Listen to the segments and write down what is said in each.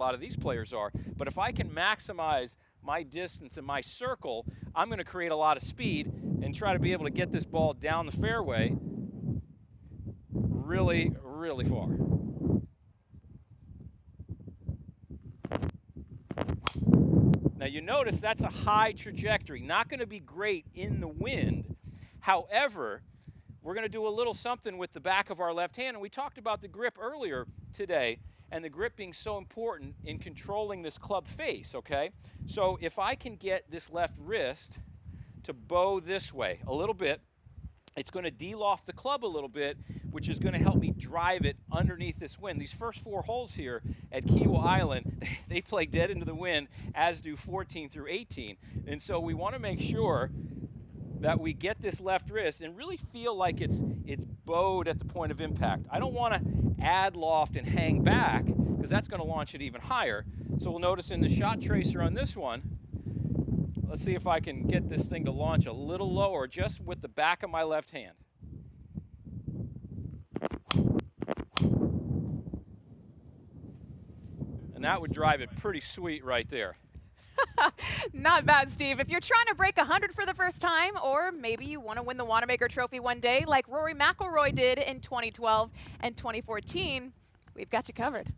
a lot of these players are. But if I can maximize my distance and my circle, I'm going to create a lot of speed and try to be able to get this ball down the fairway really, really far. Now you notice that's a high trajectory, not going to be great in the wind. However, we're going to do a little something with the back of our left hand, and we talked about the grip earlier today, and the grip being so important in controlling this club face, okay? So if I can get this left wrist to bow this way a little bit, it's going to de-loft the club a little bit, which is going to help me drive it underneath this wind. These first 4 holes here at Kiawah Island, they play dead into the wind, as do 14 through 18. And so we want to make sure that we get this left wrist and really feel like it's bowed at the point of impact. I don't want to add loft and hang back, because that's going to launch it even higher. So we'll notice in the shot tracer on this one, let's see if I can get this thing to launch a little lower just with the back of my left hand. And that would drive it pretty sweet right there. Not bad, Steve. If you're trying to break 100 for the first time, or maybe you want to win the Wanamaker Trophy one day like Rory McIlroy did in 2012 and 2014, we've got you covered.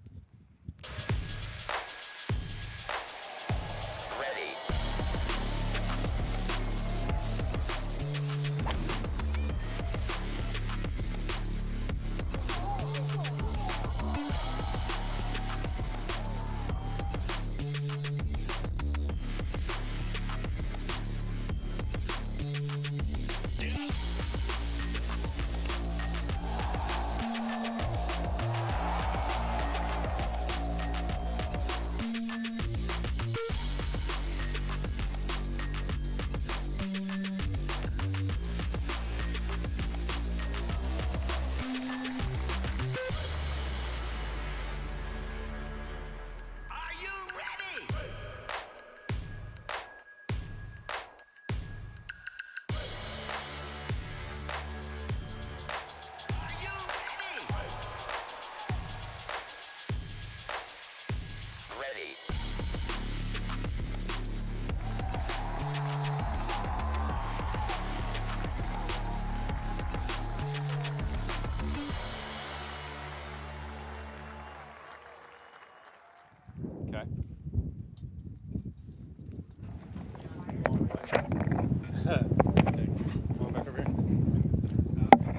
Okay.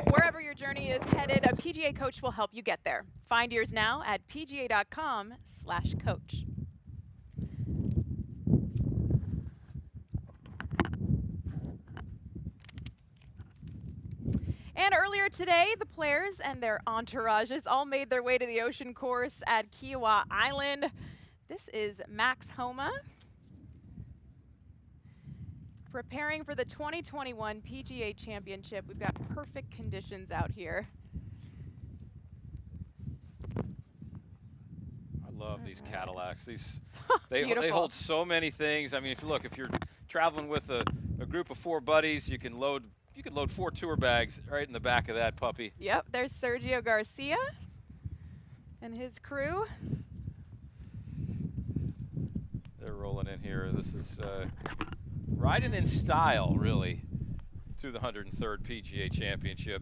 Wherever your journey is headed, a PGA coach will help you get there. Find yours now at pga.com/coach. And earlier today, the players and their entourages all made their way to the ocean course at Kiawah Island. This is Max Homa, preparing for the 2021 PGA Championship. We've got perfect conditions out here. I love these Cadillacs. They hold so many things. I mean, if you're traveling with a group of 4 buddies, you could load 4 tour bags right in the back of that puppy. Yep, there's Sergio Garcia and his crew. They're rolling in here. This is riding in style, really, to the 103rd PGA Championship.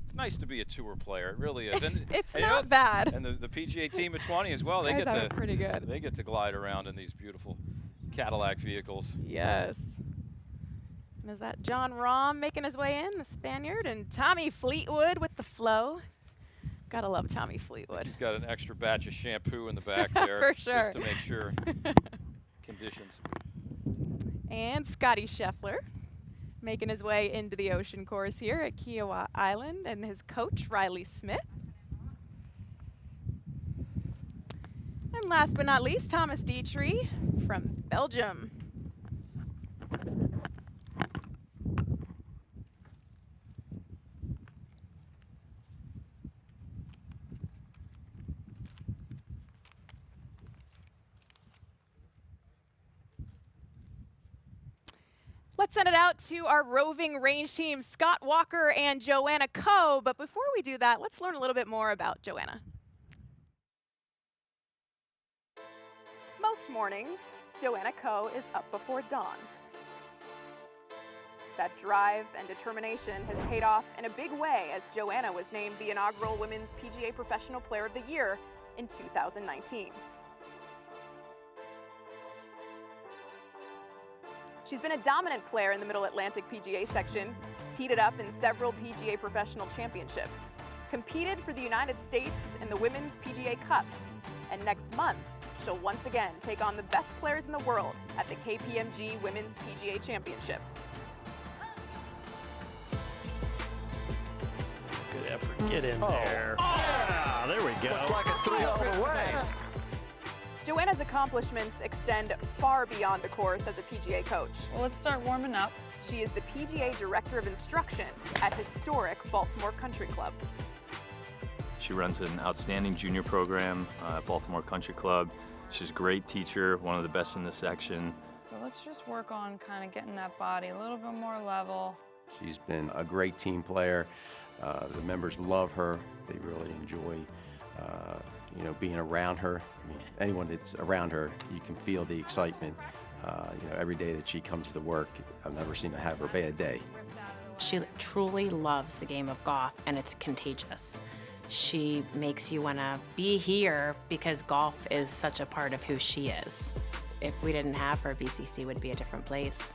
It's nice to be a tour player. It really is. And, it's not bad. And the PGA team of 20 as well. They get to pretty good. They get to glide around in these beautiful Cadillac vehicles. Yes. Is that John Rahm making his way in, the Spaniard, and Tommy Fleetwood with the flow. Gotta love Tommy Fleetwood. He's got an extra batch of shampoo in the back there. For sure. Just to make sure. Conditions. And Scotty Scheffler making his way into the ocean course here at Kiawah Island, and his coach, Riley Smith. And last but not least, Thomas Dietrich from Belgium. Let's send it out to our roving range team, Scott Walker and Joanna Coe. But before we do that, let's learn a little bit more about Joanna. Most mornings, Joanna Coe is up before dawn. That drive and determination has paid off in a big way as Joanna was named the inaugural Women's PGA Professional Player of the Year in 2019. She's been a dominant player in the Middle Atlantic PGA section, teed it up in several PGA Professional Championships, competed for the United States in the Women's PGA Cup, and next month, she'll once again take on the best players in the world at the KPMG Women's PGA Championship. Good effort, get in there. Oh, there we go. Looks like a 3 all the way. Joanna's accomplishments extend far beyond the course as a PGA coach. Well, let's start warming up. She is the PGA Director of Instruction at historic Baltimore Country Club. She runs an outstanding junior program at Baltimore Country Club. She's a great teacher, one of the best in the section. So let's just work on kind of getting that body a little bit more level. She's been a great team player. The members love her. They really enjoy, being around her. I mean, anyone that's around her, you can feel the excitement. Every day that she comes to work, I've never seen her have a bad day. She truly loves the game of golf, and it's contagious. She makes you want to be here because golf is such a part of who she is. If we didn't have her, BCC would be a different place.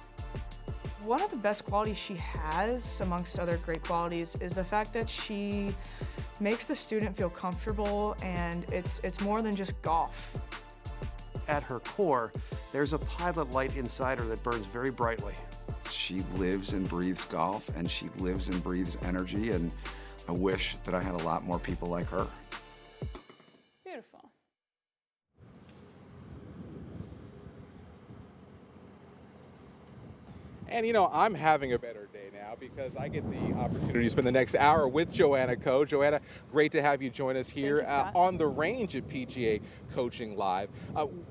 One of the best qualities she has, amongst other great qualities, is the fact that she makes the student feel comfortable, and it's more than just golf. At her core, there's a pilot light inside her that burns very brightly. She lives and breathes golf, and she lives and breathes energy, and I wish that I had a lot more people like her. Beautiful. And I'm having a better day now because I get the opportunity to spend the next hour with Joanna Coe. Joanna, great to have you join us here on the range at PGA Coaching Live.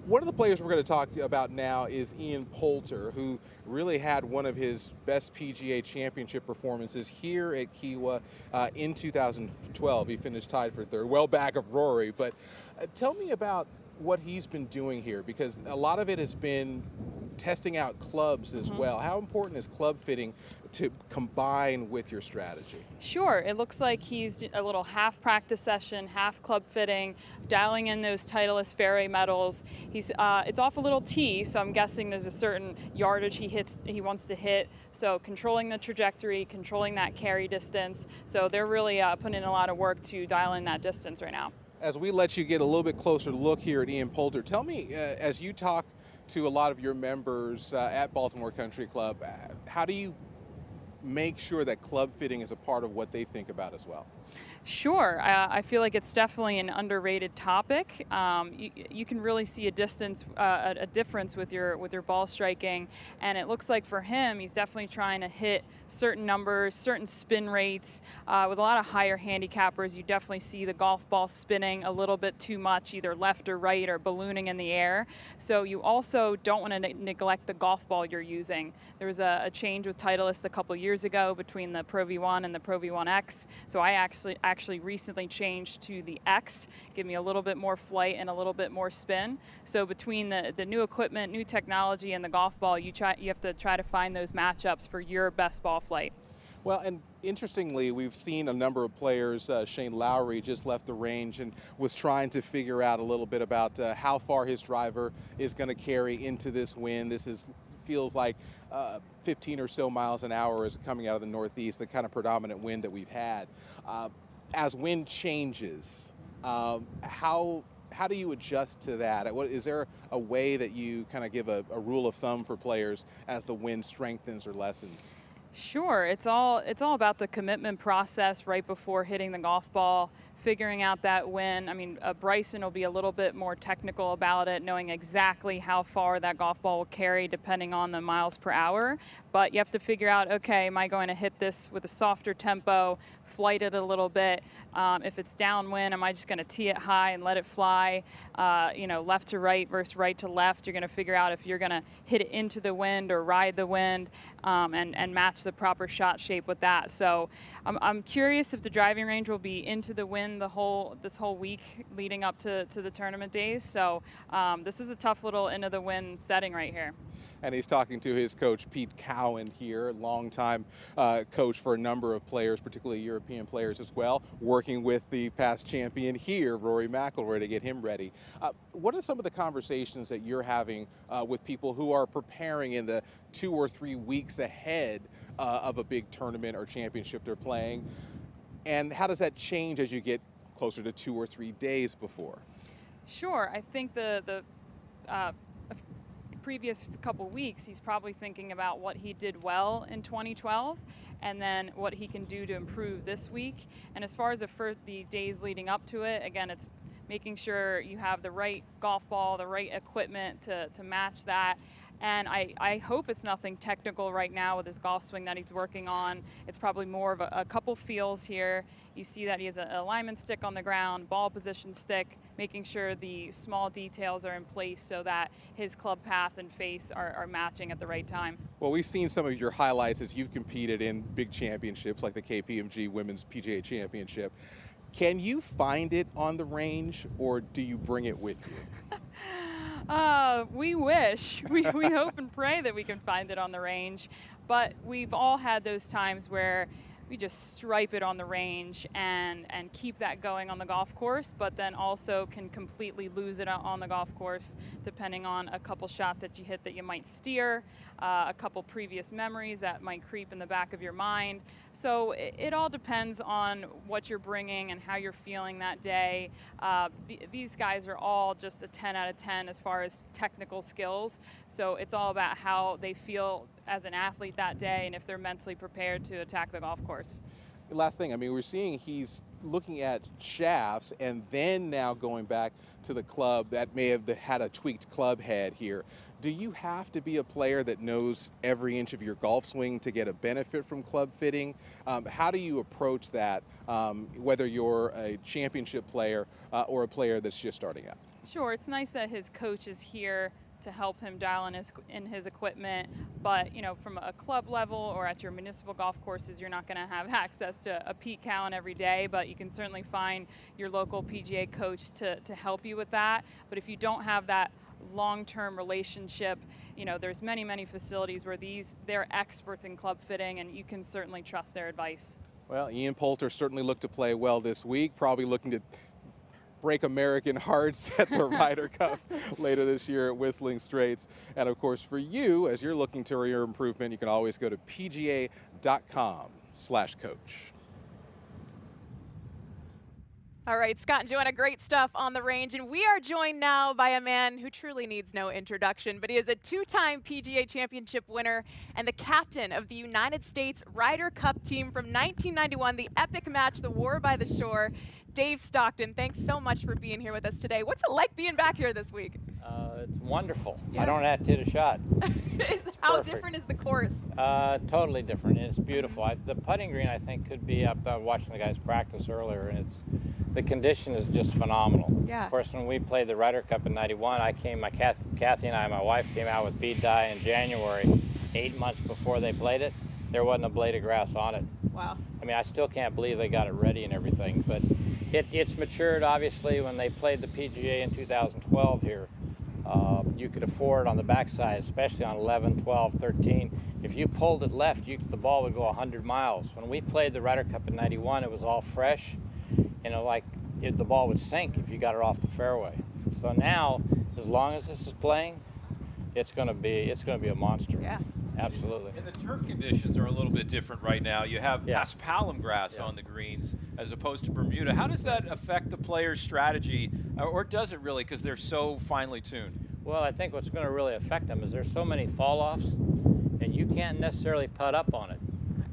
One of the players we're going to talk about now is Ian Poulter, who really had one of his best PGA Championship performances here at Kiawah in 2012. He finished tied for third, well back of Rory. But tell me about what he's been doing here, because a lot of it has been testing out clubs as well. How important is club fitting to combine with your strategy? Sure, it looks like he's a little half practice session, half club fitting, dialing in those Titleist fairway metals. It's off a little tee, so I'm guessing there's a certain yardage he wants to hit. So controlling the trajectory, controlling that carry distance. So they're really putting in a lot of work to dial in that distance right now. As we let you get a little bit closer look here at Ian Poulter, tell me, as you talk to a lot of your members at Baltimore Country Club, how do you make sure that club fitting is a part of what they think about as well? Sure, I feel like it's definitely an underrated topic. You can really see a difference with your ball striking, and it looks like for him, he's definitely trying to hit certain numbers, certain spin rates. With a lot of higher handicappers, you definitely see the golf ball spinning a little bit too much, either left or right or ballooning in the air. So you also don't want to neglect the golf ball you're using. There was a change with Titleist a couple years ago between the Pro V1 and the Pro V1X. So I actually recently changed to the X, give me a little bit more flight and a little bit more spin. So between the new equipment, new technology, and the golf ball, you have to try to find those matchups for your best ball flight. Well, and interestingly, we've seen a number of players. Shane Lowry just left the range and was trying to figure out a little bit about how far his driver is going to carry into this wind. Feels like 15 or so miles an hour is coming out of the northeast, the kind of predominant wind that we've had. As wind changes, how do you adjust to that? Is there a way that you kind of give a rule of thumb for players as the wind strengthens or lessens? Sure, it's all about the commitment process right before hitting the golf ball, figuring out that wind. I mean, Bryson will be a little bit more technical about it, knowing exactly how far that golf ball will carry depending on the miles per hour. But you have to figure out, okay, am I going to hit this with a softer tempo, flight it a little bit? If it's downwind, am I just going to tee it high and let it fly? Left to right versus right to left. You're going to figure out if you're going to hit it into the wind or ride the wind, and match the proper shot shape with that. So I'm curious if the driving range will be into the wind win this whole week leading up to the tournament days. So this is a tough little into the win setting right here. And he's talking to his coach, Pete Cowan here, longtime coach for a number of players, particularly European players as well, working with the past champion here, Rory McIlroy, to get him ready. What are some of the conversations that you're having with people who are preparing in the 2 or 3 weeks ahead of a big tournament or championship they're playing? And how does that change as you get closer to 2 or 3 days before? Sure. I think the previous couple weeks, he's probably thinking about what he did well in 2012 and then what he can do to improve this week. And as far as the days leading up to it, again, it's making sure you have the right golf ball, the right equipment to match that. And I hope it's nothing technical right now with his golf swing that he's working on. It's probably more of a couple feels here. You see that he has an alignment stick on the ground, ball position stick, making sure the small details are in place so that his club path and face are matching at the right time. Well, we've seen some of your highlights as you've competed in big championships like the KPMG Women's PGA Championship. Can you find it on the range, or do you bring it with you? We wish. We hope and pray that we can find it on the range, but we've all had those times where we just stripe it on the range and keep that going on the golf course, but then also can completely lose it on the golf course depending on a couple shots that you hit that you might steer, a couple previous memories that might creep in the back of your mind. So it all depends on what you're bringing and how you're feeling that day. These guys are all just a 10 out of 10 as far as technical skills, so it's all about how they feel as an athlete that day and if they're mentally prepared to attack the golf course. Last thing, I mean, we're seeing he's looking at shafts and then now going back to the club that may have had a tweaked club head here. Do you have to be a player that knows every inch of your golf swing to get a benefit from club fitting? How do you approach that, whether you're a championship player or a player that's just starting out? Sure, it's nice that his coach is here to help him dial in his equipment, but you know, from a club level or at your municipal golf courses, you're not going to have access to a Pete Cowan every day, but you can certainly find your local PGA coach to help you with that. But if you don't have that long-term relationship, you know, there's many facilities where they're experts in club fitting, and you can certainly trust their advice. Well, Ian Poulter certainly looked to play well this week, probably looking to break American hearts at the Ryder Cup later this year at Whistling Straits. And of course, for you, as you're looking to your improvement, you can always go to pga.com/coach. All right, Scott and Joanna, great stuff on the range. And we are joined now by a man who truly needs no introduction, but he is a 2-time PGA Championship winner and the captain of the United States Ryder Cup team from 1991, the epic match, the War by the Shore. Dave Stockton, thanks so much for being here with us today. What's it like being back here this week? It's wonderful. Yeah. I don't have to hit a shot. How different is the course? Totally different. It's beautiful. The putting green, I think, could be up. Watching the guys practice earlier, and the condition is just phenomenal. Yeah. Of course, when we played the Ryder Cup in '91, Kathy and I, my wife, came out with bead dye in January, 8 months before they played it. There wasn't a blade of grass on it. Wow. I mean, I still can't believe they got it ready and everything, but it's matured, obviously. When they played the PGA in 2012 here, you could afford on the backside, especially on 11, 12, 13, if you pulled it left, the ball would go 100 miles. When we played the Ryder Cup in '91, it was all fresh, the ball would sink if you got it off the fairway. So now, as long as this is playing, it's going to be a monster. Yeah. Absolutely. And the turf conditions are a little bit different right now. You have paspalum grass on the greens as opposed to Bermuda. How does that affect the player's strategy, or does it really, because they're so finely tuned? Well, I think what's going to really affect them is there's so many fall-offs, and you can't necessarily putt up on it.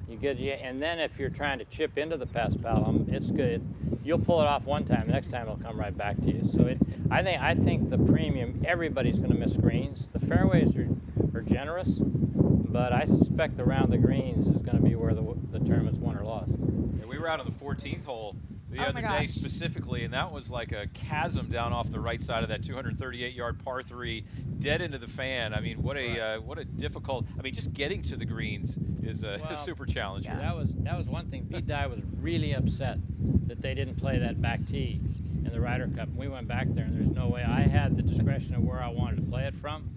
And then if you're trying to chip into the paspalum, it's good. You'll pull it off one time, the next time it'll come right back to you. So I think the premium, everybody's going to miss greens. The fairways are generous, but I suspect around the greens is going to be where the tournament's won or lost. Yeah, we were out on the 14th hole the other day specifically, and that was like a chasm down off the right side of that 238-yard par 3, dead into the fan. I mean, what a difficult. I mean, just getting to the greens is super challenging. Yeah. That was one thing. Pete Dye was really upset that they didn't play that back tee in the Ryder Cup. We went back there, and there's no way. I had the discretion of where I wanted to play it from.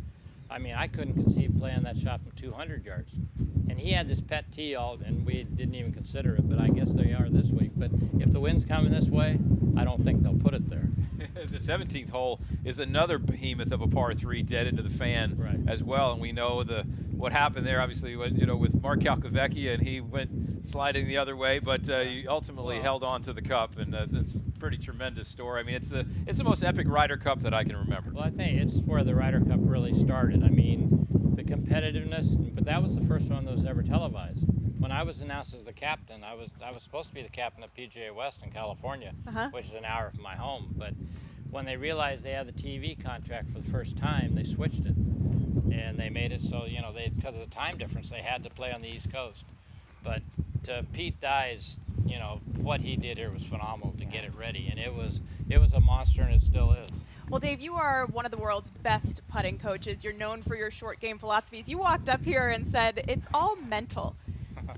I mean, I couldn't conceive playing that shot from 200 yards. And he had this pet tee and we didn't even consider it, but I guess they are this week. But if the wind's coming this way, I don't think they'll put it there. The 17th hole is another behemoth of a par 3 dead into the fan as well, and we know what happened there. Obviously, with Koepka, and he went sliding the other way, but he ultimately held on to the cup, and that's a pretty tremendous story. I mean, it's the most epic Ryder Cup that I can remember. Well, I think it's where the Ryder Cup really started. I mean, the competitiveness, but that was the first one that was ever televised. When I was announced as the captain, I was supposed to be the captain of PGA West in California, which is an hour from my home. But when they realized they had the TV contract for the first time, they switched it, and they made it so because of the time difference, they had to play on the East Coast. But to Pete Dye's, what he did here was phenomenal to get it ready, and it was a monster, and it still is. Well, Dave, you are one of the world's best putting coaches. You're known for your short game philosophies. You walked up here and said it's all mental.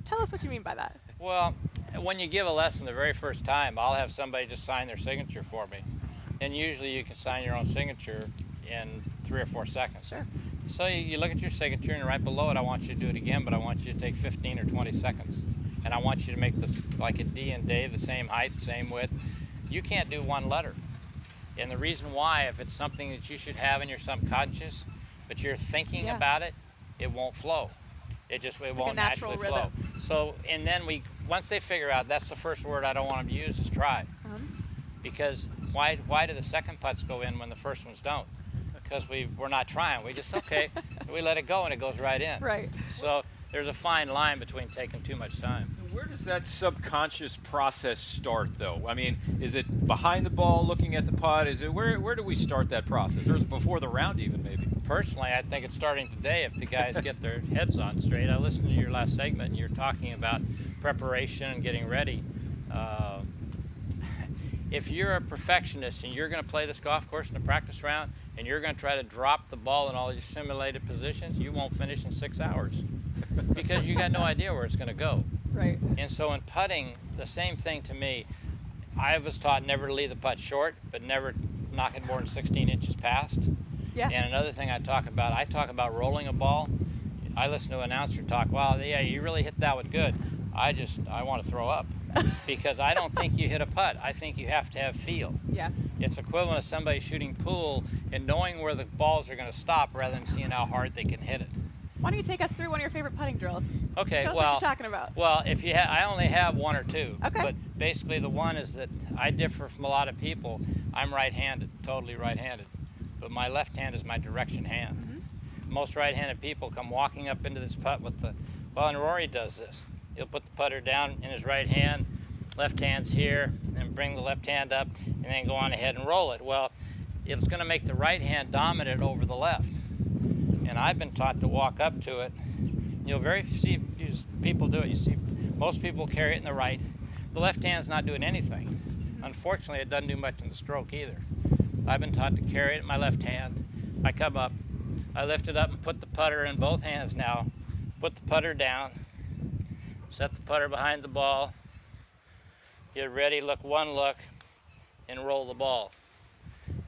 Tell us what you mean by that. Well, when you give a lesson the very first time, I'll have somebody just sign their signature for me. And usually you can sign your own signature in 3 or 4 seconds. Sure. So you look at your signature, and right below it, I want you to do it again, but I want you to take 15 or 20 seconds. And I want you to make this like a D and Dave, the same height, same width. You can't do one letter. And the reason why, if it's something that you should have in your subconscious, but you're thinking about it, it won't flow. It won't naturally flow. So, and then once they figure out that's the first word I don't want them to use is try. Because why do the second putts go in when the first ones don't? Because we're not trying. We just, we let it go and it goes right in. Right. So there's a fine line between taking too much time. Where does that subconscious process start, though? I mean, is it behind the ball, looking at the putt? Is it where do we start that process? Or is it before the round even, maybe? Personally, I think it's starting today if the guys get their heads on straight. I listened to your last segment, and you're talking about preparation and getting ready. If you're a perfectionist and you're going to play this golf course in a practice round and you're going to try to drop the ball in all your simulated positions, you won't finish in 6 hours because you got no idea where it's going to go. Right. And so in putting, the same thing to me. I was taught never to leave the putt short, but never knock it more than 16 inches past. Yeah. And another thing I talk about rolling a ball. I listen to an announcer talk, wow, yeah, you really hit that one good. I want to throw up because I don't think you hit a putt. I think you have to have feel. Yeah. It's equivalent of somebody shooting pool and knowing where the balls are going to stop rather than seeing how hard they can hit it. Why don't you take us through one of your favorite putting drills? Okay, Show us what you're talking about. Well, I only have 1 or 2. Okay. But basically the one is that I differ from a lot of people. I'm right-handed, totally right-handed. But my left hand is my direction hand. Most right-handed people come walking up into this putt with and Rory does this. He'll put the putter down in his right hand, left hand's here, and bring the left hand up, and then go on ahead and roll it. Well, it's going to make the right hand dominant over the left. And I've been taught to walk up to it. You'll see people do it. You see most people carry it in the right. The left hand's not doing anything. Unfortunately, it doesn't do much in the stroke either. I've been taught to carry it in my left hand. I come up, I lift it up and put the putter in both hands now. Put the putter down, set the putter behind the ball, get ready, one look, and roll the ball.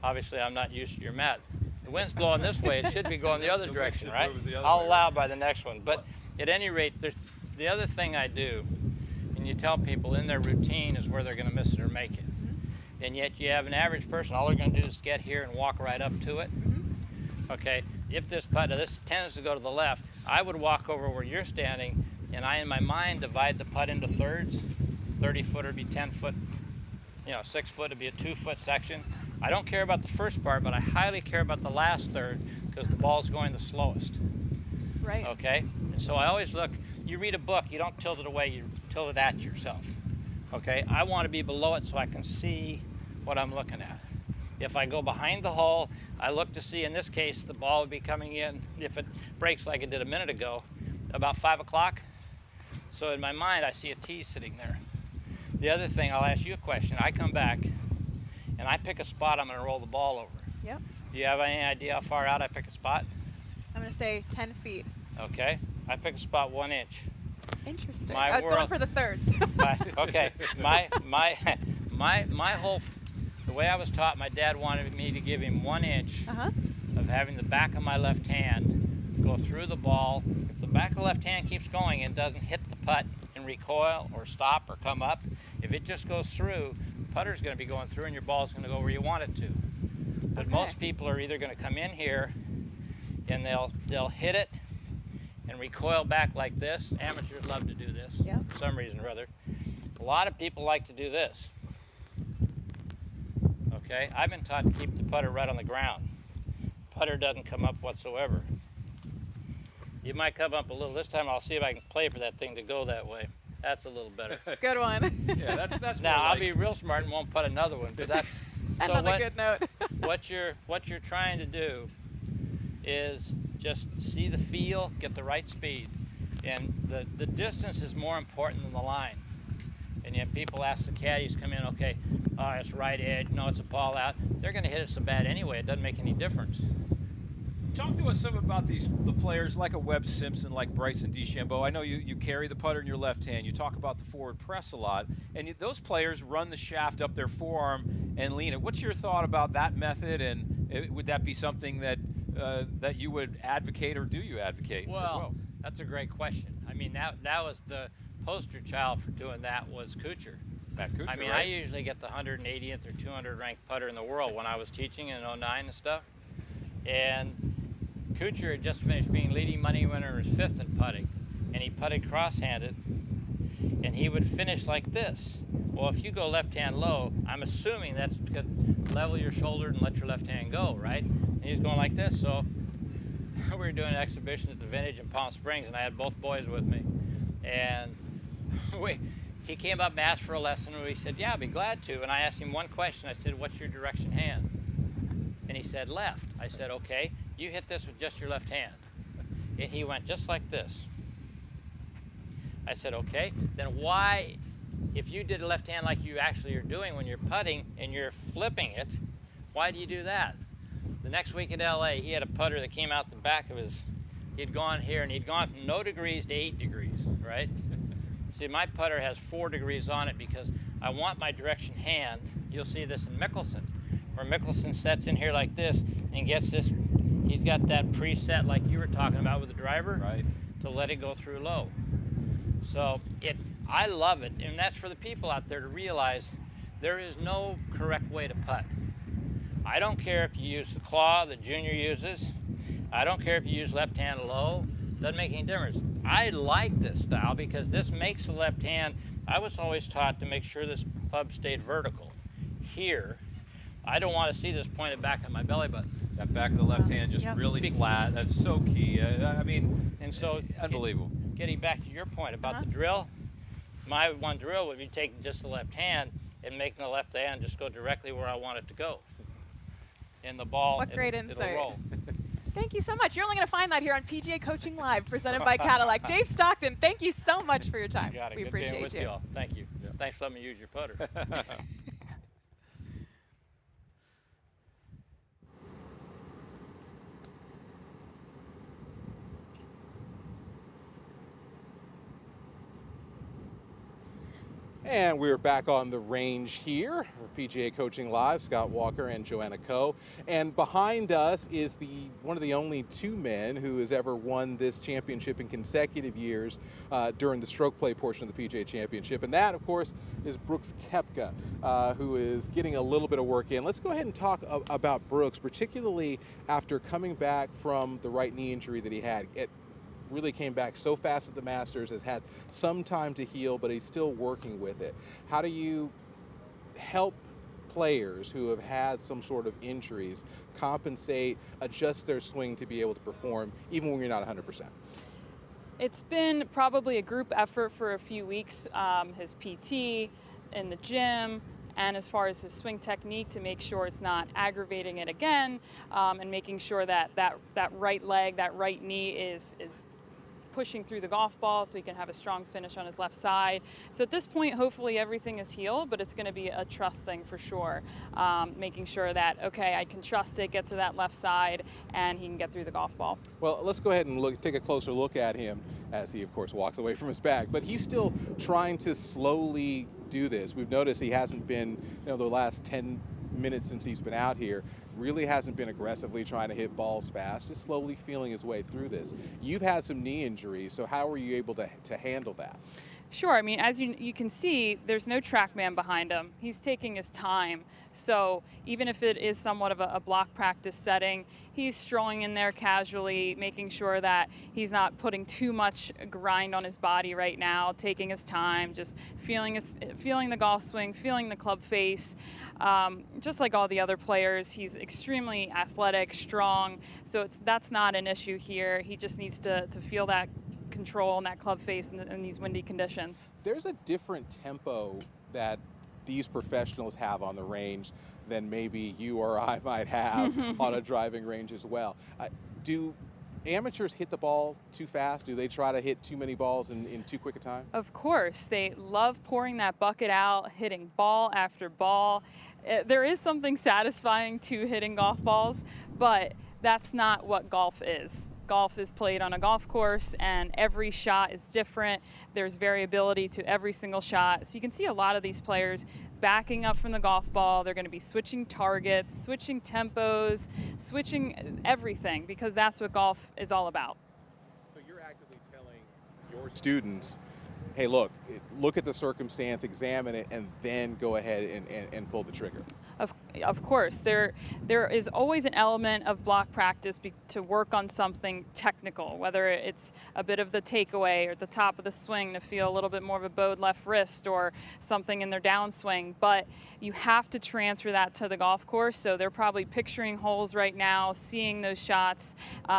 Obviously, I'm not used to your mat. The wind's blowing this way, it should be going the other direction, right? I'll allow by the next one. But at any rate, the other thing I do, and you tell people in their routine is where they're going to miss it or make it. And yet you have an average person, all they're going to do is get here and walk right up to it. Okay, if this tends to go to the left, I would walk over where you're standing, and I, in my mind, divide the putt into thirds. 30-footer would be 10-foot, 6-foot would be a 2-foot section. I don't care about the first part, but I highly care about the last third because the ball's going the slowest. Right. Okay, and so I always look, you read a book, you don't tilt it away, you tilt it at yourself. Okay, I want to be below it so I can see what I'm looking at. If I go behind the hole, I look to see, in this case, the ball would be coming in, if it breaks like it did a minute ago, about 5 o'clock. So in my mind, I see a tee sitting there. The other thing, I'll ask you a question. I come back and I pick a spot I'm going to roll the ball over. Yep. Do you have any idea how far out I pick a spot? I'm going to say 10 feet. Okay. I pick a spot 1 inch. Interesting. I was going for the thirds. Okay. My whole, the way I was taught, my dad wanted me to give him 1 inch of having the back of my left hand go through the ball. If the back of the left hand keeps going and doesn't hit the putt and recoil or stop or come up, if it just goes through, the putter's going to be going through and your ball's going to go where you want it to. But most people are either going to come in here and they'll hit it and recoil back like this. Amateurs love to do this for some reason or other. A lot of people like to do this. Okay, I've been taught to keep the putter right on the ground. Putter doesn't come up whatsoever. You might come up a little. This time I'll see if I can play for that thing to go that way. That's a little better. Good one. Yeah, that's now I'll be real smart and won't put another one. But that. And on a good note. what you're trying to do is just see the feel, get the right speed, and the distance is more important than the line. And yet people ask the caddies, come in, okay, oh, it's right edge, no, it's a ball out. They're going to hit it so bad anyway, it doesn't make any difference. Talk to us some about the players like a Webb Simpson, like Bryson DeChambeau. I know you carry the putter in your left hand. You talk about the forward press a lot, and those players run the shaft up their forearm and lean it. What's your thought about that method, and would that be something that that you would advocate, or do you advocate? Well, that's a great question. I mean, that was the poster child for doing that was Kuchar. Kuchar, I mean, right? I usually get the 180th or 200 ranked putter in the world when I was teaching in '09 and stuff. And Kuchar had just finished being leading money winner in his 5th in putting, and he putted cross-handed, and he would finish like this. Well, if you go left hand low, I'm assuming that's because level your shoulder and let your left hand go, right? And he's going like this. So we were doing an exhibition at the Vintage in Palm Springs, and I had both boys with me, and he came up and asked for a lesson, and we said, yeah, I'd be glad to. And I asked him one question. I said, what's your direction hand? And he said, left. I said, okay, you hit this with just your left hand. And he went just like this. I said, okay, then why, if you did a left hand like you actually are doing when you're putting and you're flipping it, why do you do that? The next week in LA, he had a putter that came out the back of his, he'd gone here and he'd gone from no degrees to 8 degrees, right? See, my putter has 4 degrees on it because I want my direction hand. You'll see this in Mickelson, where Mickelson sets in here like this and gets this, he's got that preset like you were talking about with the driver, right, to let it go through low. So I love it, and that's for the people out there to realize there is no correct way to putt. I don't care if you use the claw that Junior uses. I don't care if you use left hand low. Doesn't make any difference. I like this style because this makes the left hand, I was always taught to make sure this club stayed vertical. Here, I don't want to see this pointed back on my belly button. That back of the left hand just really flat. That's so key. I mean, and so unbelievable. Getting back to your point about the drill, my one drill would be taking just the left hand and making the left hand just go directly where I want it to go. And the ball, what great insight. It'll roll. Thank you so much. You're only going to find that here on PGA Coaching Live, presented by Cadillac. Dave Stockton, thank you so much for your time. You got it. We Good appreciate being with you. you all. Thank you. Yeah. Thanks for letting me use your putter. And we're back on the range here for PGA Coaching Live, Scott Walker and Joanna Coe. And behind us is one of the only 2 men who has ever won this championship in consecutive years during the stroke play portion of the PGA Championship. And that, of course, is Brooks Koepka, who is getting a little bit of work in. Let's go ahead and talk about Brooks, particularly after coming back from the right knee injury that he had. It really came back so fast at the Masters, has had some time to heal, but he's still working with it. How do you help players who have had some sort of injuries compensate, adjust their swing to be able to perform even when you're not 100%? It's been probably a group effort for a few weeks, his PT in the gym, and as far as his swing technique, to make sure it's not aggravating it again, and making sure that right leg, that right knee is pushing through the golf ball so he can have a strong finish on his left side. So at this point, hopefully everything is healed, but it's going to be a trust thing for sure. Making sure that, okay, I can trust it, get to that left side, and he can get through the golf ball. Well, let's go ahead and take a closer look at him as he, of course, walks away from his bag. But he's still trying to slowly do this. We've noticed he hasn't been, the last 10 minutes since he's been out here, really hasn't been aggressively trying to hit balls fast, just slowly feeling his way through this. You've had some knee injuries, so how were you able to handle that? Sure. I mean, as you can see, there's no TrackMan behind him. He's taking his time. So even if it is somewhat of a block practice setting, he's strolling in there casually, making sure that he's not putting too much grind on his body right now, taking his time, just feeling the golf swing, feeling the club face. Just like all the other players, he's extremely athletic, strong. So that's not an issue here. He just needs to feel that control and that club face in these windy conditions. There's a different tempo that these professionals have on the range than maybe you or I might have on a driving range as well. Do amateurs hit the ball too fast? Do they try to hit too many balls in too quick a time? Of course. They love pouring that bucket out, hitting ball after ball. There is something satisfying to hitting golf balls, but that's not what golf is. Golf is played on a golf course and every shot is different. There's variability to every single shot. So you can see a lot of these players backing up from the golf ball. They're going to be switching targets, switching tempos, switching everything, because that's what golf is all about. So you're actively telling your students, hey, look at the circumstance, examine it, and then go ahead and pull the trigger. Of course, there is always an element of block practice to work on something technical, whether it's a bit of the takeaway or the top of the swing to feel a little bit more of a bowed left wrist or something in their downswing. But you have to transfer that to the golf course. So they're probably picturing holes right now, seeing those shots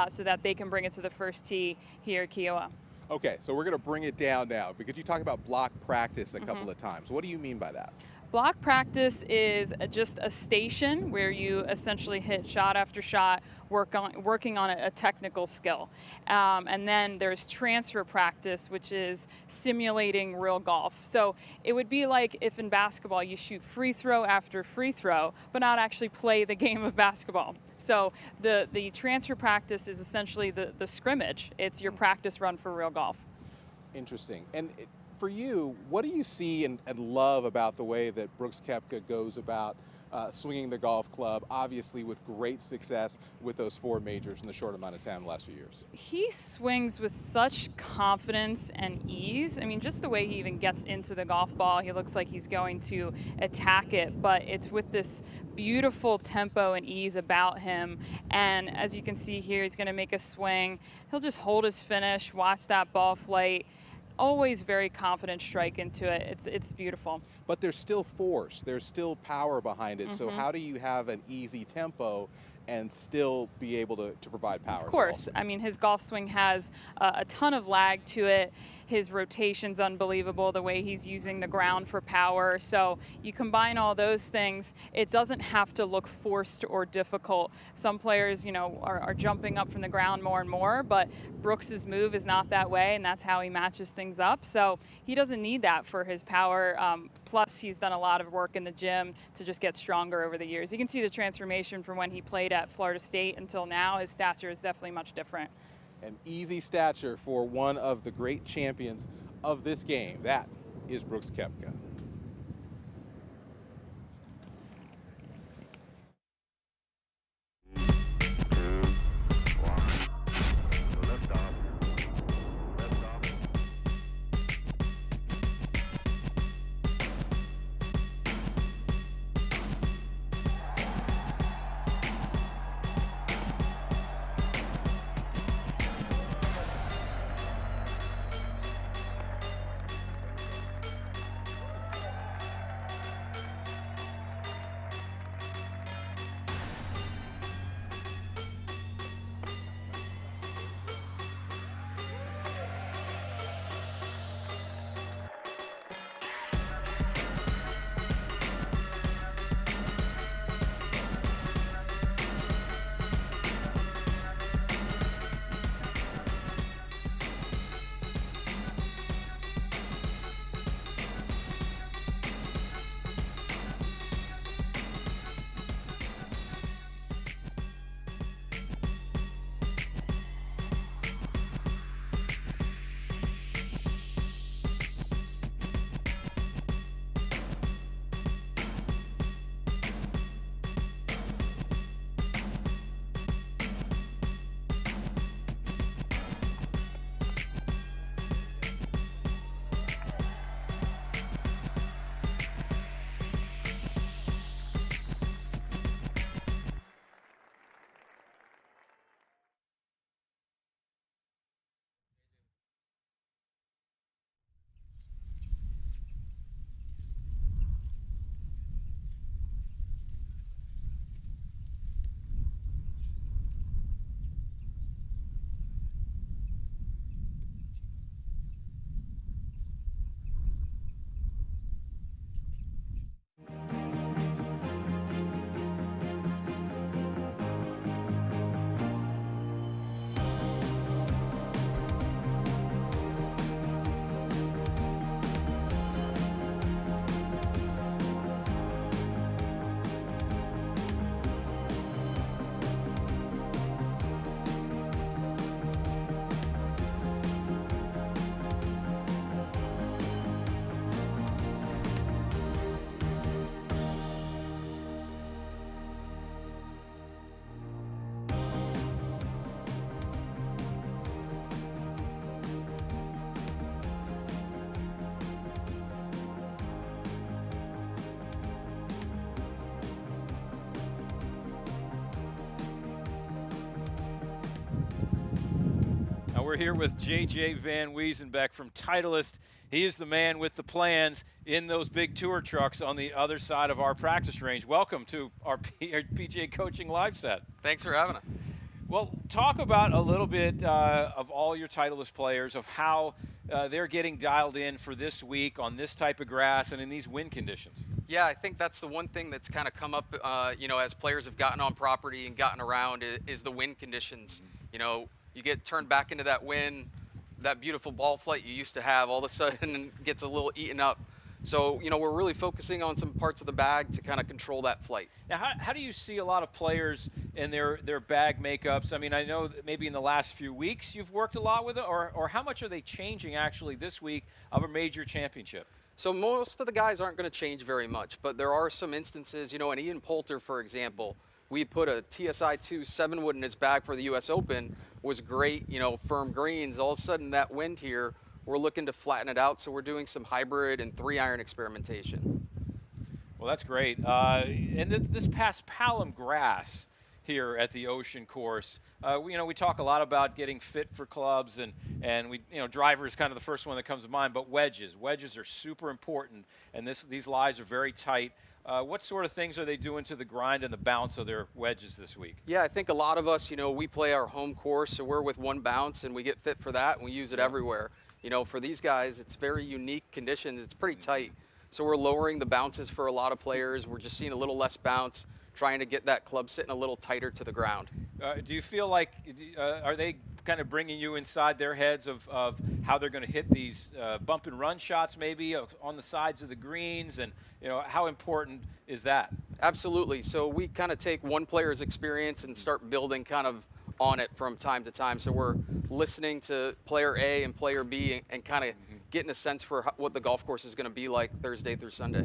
so that they can bring it to the first tee here at Kiawah. Okay, so we're going to bring it down now because you talked about block practice a couple of times. What do you mean by that? Block practice is just a station where you essentially hit shot after shot, working on a technical skill. And then there's transfer practice, which is simulating real golf. So it would be like if in basketball you shoot free throw after free throw, but not actually play the game of basketball. So the transfer practice is essentially the scrimmage. It's your practice run for real golf. Interesting. And for you, what do you see and love about the way that Brooks Koepka goes about swinging the golf club, obviously with great success with those 4 majors in the short amount of time the last few years? He swings with such confidence and ease. I mean, just the way he even gets into the golf ball, he looks like he's going to attack it, but it's with this beautiful tempo and ease about him. And as you can see here, he's going to make a swing. He'll just hold his finish, watch that ball flight. Always very confident strike into it. It's beautiful. But there's still force. There's still power behind it. So how do you have an easy tempo and still be able to provide power? Of course. I mean, his golf swing has a ton of lag to it. His rotation's unbelievable, the way he's using the ground for power. So you combine all those things, it doesn't have to look forced or difficult. Some players, are jumping up from the ground more and more, but Brooks's move is not that way, and that's how he matches things up. So he doesn't need that for his power. Plus, he's done a lot of work in the gym to just get stronger over the years. You can see the transformation from when he played at Florida State until now. His stature is definitely much different. An easy stature for one of the great champions of this game. That is Brooks Koepka. We're here with J.J. Van Wiesenbeck from Titleist. He is the man with the plans in those big tour trucks on the other side of our practice range. Welcome to our PGA Coaching live set. Thanks for having us. Well, talk about a little bit of all your Titleist players, of how they're getting dialed in for this week on this type of grass and in these wind conditions. Yeah, I think that's the one thing that's kind of come up, as players have gotten on property and gotten around is the wind conditions. You know, you get turned back into that wind, that beautiful ball flight you used to have all of a sudden gets a little eaten up. So, we're really focusing on some parts of the bag to kind of control that flight. Now, how do you see a lot of players and their bag makeups? I mean, I know that maybe in the last few weeks you've worked a lot with it, or how much are they changing actually this week of a major championship? So most of the guys aren't going to change very much, but there are some instances, and Ian Poulter, for example, we put a TSI-2 7-wood in his bag for the U.S. Open, was great, firm greens. All of a sudden that wind here, we're looking to flatten it out, so we're doing some hybrid and 3-iron experimentation. Well, that's great. And this past Palom grass here at the Ocean Course, we talk a lot about getting fit for clubs, and we, driver is kind of the first one that comes to mind, but wedges are super important, and these lies are very tight. What sort of things are they doing to the grind and the bounce of their wedges this week? Yeah, I think a lot of us, we play our home course, so we're with one bounce, and we get fit for that, and we use it everywhere. For these guys, it's very unique conditions. It's pretty tight. So we're lowering the bounces for a lot of players. We're just seeing a little less bounce, trying to get that club sitting a little tighter to the ground. Do you feel like, are they kind of bringing you inside their heads of how they're going to hit these bump and run shots maybe on the sides of the greens, and how important is that? Absolutely. So we kind of take one player's experience and start building kind of on it from time to time. So we're listening to player A and player B and kind of getting a sense for what the golf course is going to be like Thursday through Sunday.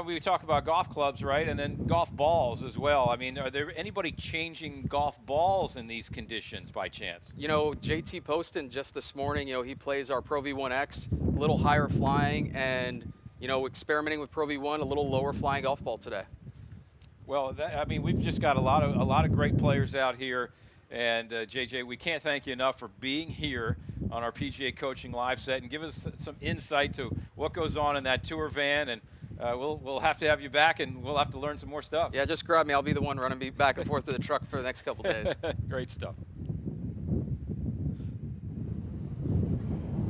We talk about golf clubs, right, and then golf balls as well. I mean, are there anybody changing golf balls in these conditions by chance? JT Poston just this morning, he plays our Pro V1X, a little higher flying, and experimenting with Pro V1, a little lower flying golf ball today. Well, we've just got a lot of great players out here, and JJ, we can't thank you enough for being here on our PGA Coaching live set and give us some insight to what goes on in that tour van, and we'll have to have you back, and we'll have to learn some more stuff. Yeah, just grab me. I'll be the one running me back and forth to the truck for the next couple days. Great stuff.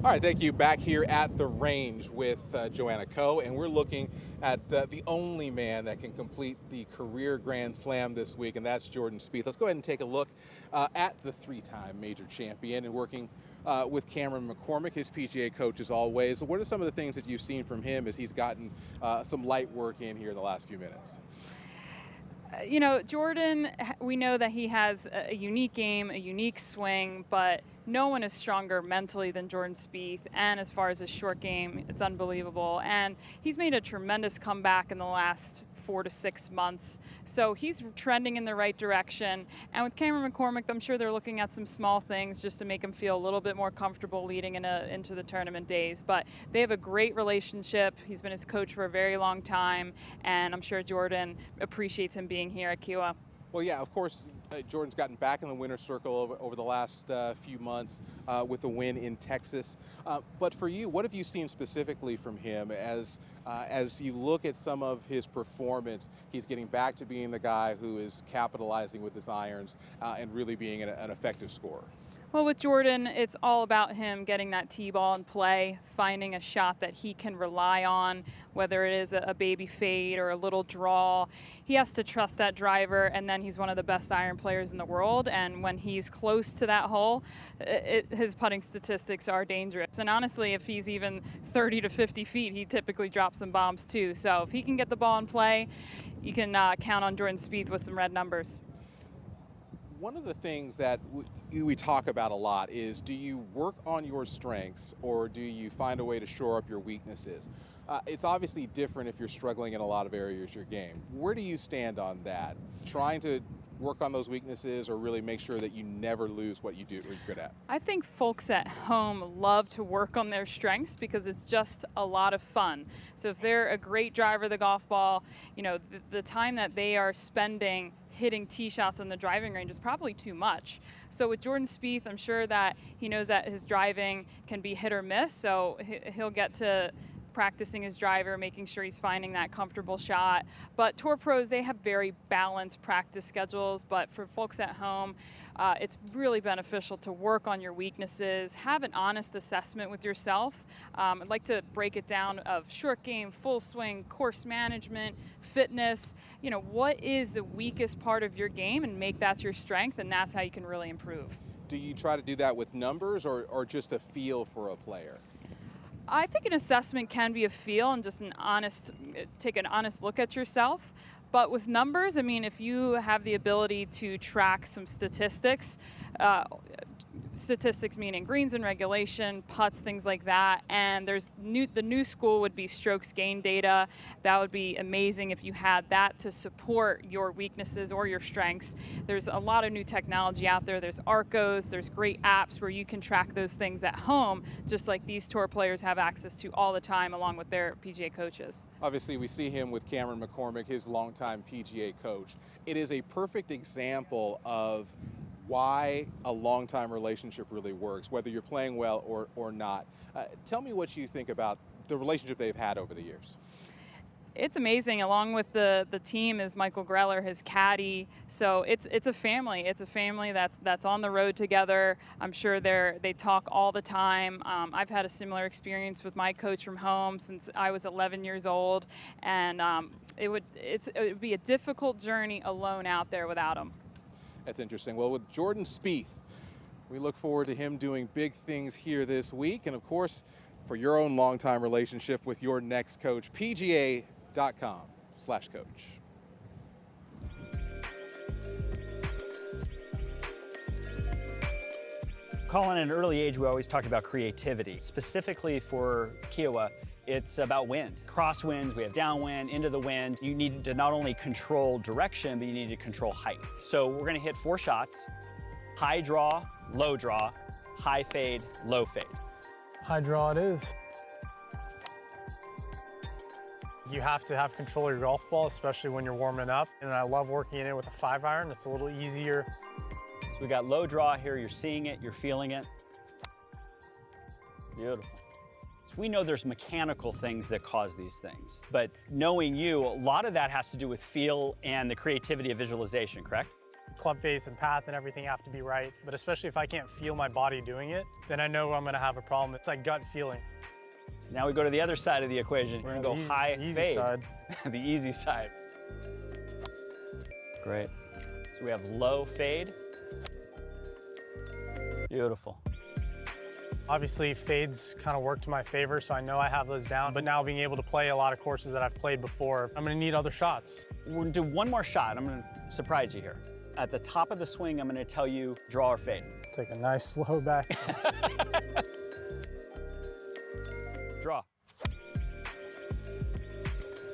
All right, thank you. Back here at the range with Joanna Coe, and we're looking at the only man that can complete the career Grand Slam this week, and that's Jordan Spieth. Let's go ahead and take a look at the 3-time major champion, and working with Cameron McCormick, his PGA coach as always. So what are some of the things that you've seen from him as he's gotten some light work in here in the last few minutes? Jordan, we know that he has a unique game, a unique swing, but no one is stronger mentally than Jordan Spieth. And as far as his short game, it's unbelievable. And he's made a tremendous comeback in the last 4 to 6 months. So he's trending in the right direction. And with Cameron McCormick, I'm sure they're looking at some small things just to make him feel a little bit more comfortable leading into the tournament days. But they have a great relationship. He's been his coach for a very long time, and I'm sure Jordan appreciates him being here at Kiawah. Well, yeah, of course, Jordan's gotten back in the winner's circle over the last few months with a win in Texas. But for you, what have you seen specifically from him as you look at some of his performance? He's getting back to being the guy who is capitalizing with his irons and really being an effective scorer. Well, with Jordan, it's all about him getting that tee ball in play, finding a shot that he can rely on, whether it is a baby fade or a little draw. He has to trust that driver, and then he's one of the best iron players in the world. And when he's close to that hole, his putting statistics are dangerous. And honestly, if he's even 30 to 50 feet, he typically drops some bombs too. So if he can get the ball in play, you can count on Jordan Spieth with some red numbers. One of the things that we talk about a lot is, do you work on your strengths or do you find a way to shore up your weaknesses? It's obviously different if you're struggling in a lot of areas of your game. Where do you stand on that? Trying to work on those weaknesses or really make sure that you never lose what you do or you're good at? I think folks at home love to work on their strengths because it's just a lot of fun. So if they're a great driver of the golf ball, the time that they are spending hitting tee shots on the driving range is probably too much. So with Jordan Spieth, I'm sure that he knows that his driving can be hit or miss, so he'll get to practicing his driver, making sure he's finding that comfortable shot. But tour pros, they have very balanced practice schedules, but for folks at home, it's really beneficial to work on your weaknesses, have an honest assessment with yourself. I'd like to break it down of short game, full swing, course management, fitness. You know, what is the weakest part of your game, and make that your strength, and that's how you can really improve. Do you try to do that with numbers or just a feel for a player? I think an assessment can be a feel and just take an honest look at yourself. But with numbers, I mean, if you have the ability to track some statistics, statistics meaning greens in regulation, putts, things like that, and the new school would be strokes gain data. That would be amazing if you had that to support your weaknesses or your strengths. There's a lot of new technology out there. There's Arcos, there's great apps where you can track those things at home, just like these tour players have access to all the time along with their PGA coaches. Obviously, we see him with Cameron McCormick, his longtime PGA coach. It is a perfect example of why a long-time relationship really works, whether you're playing well or not. Tell me what you think about the relationship they've had over the years. It's amazing. Along with the team is Michael Greller, his caddy. So it's a family. It's a family that's on the road together. I'm sure they talk all the time. I've had a similar experience with my coach from home since I was 11 years old, and it would be a difficult journey alone out there without him. That's interesting. Well, with Jordan Spieth, we look forward to him doing big things here this week. And of course, for your own longtime relationship with your next coach, PGA.com/coach. Collin, at an early age, we always talked about creativity. Specifically for Kiowa, it's about wind. Crosswinds, we have downwind, into the wind. You need to not only control direction, but you need to control height. So we're gonna hit 4 shots: high draw, high fade, low fade. High draw it is. You have to have control of your golf ball, especially when you're warming up. And I love working in it with a 5-iron. It's a little easier. So we got low draw here. You're seeing it, you're feeling it. Beautiful. So we know there's mechanical things that cause these things, but knowing you, a lot of that has to do with feel and the creativity of visualization, correct? Club face and path and everything have to be right, but especially if I can't feel my body doing it, then I know I'm gonna have a problem. It's like gut feeling. Now we go to the other side of the equation. We're gonna go high easy fade. side. The easy side. Great. So we have low fade. Beautiful. Obviously, fades kind of work to my favor, so I know I have those down. But now being able to play a lot of courses that I've played before, I'm gonna need other shots. We're gonna do one more shot. I'm gonna surprise you here. At the top of the swing, I'm gonna tell you draw or fade. Take a nice slow back. Draw.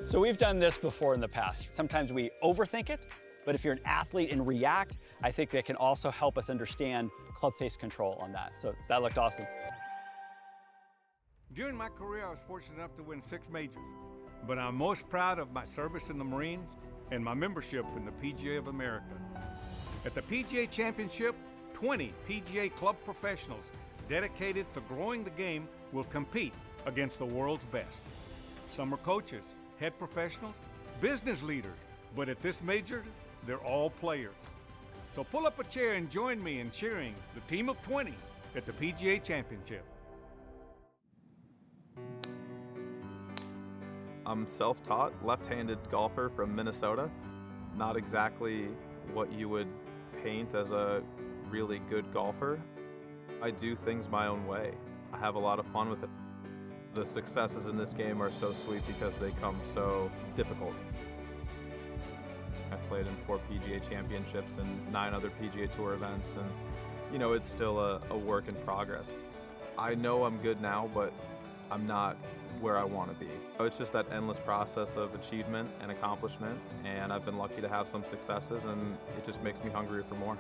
So we've done this before in the past. Sometimes we overthink it, but if you're an athlete and react, I think that can also help us understand club face control on that. So that looked awesome. During my career, I was fortunate enough to win 6 majors, but I'm most proud of my service in the Marines and my membership in the PGA of America. At the PGA Championship, 20 PGA club professionals dedicated to growing the game will compete against the world's best. Some are coaches, head professionals, business leaders, but at this major, they're all players. So pull up a chair and join me in cheering the team of 20 at the PGA Championship. I'm self-taught, left-handed golfer from Minnesota. Not exactly what you would paint as a really good golfer. I do things my own way. I have a lot of fun with it. The successes in this game are so sweet because they come so difficult. I've played in 4 PGA championships and 9 other PGA Tour events, and you know, it's still a work in progress. I know I'm good now, but I'm not where I want to be. It's just that endless process of achievement and accomplishment, and I've been lucky to have some successes, and it just makes me hungry for more.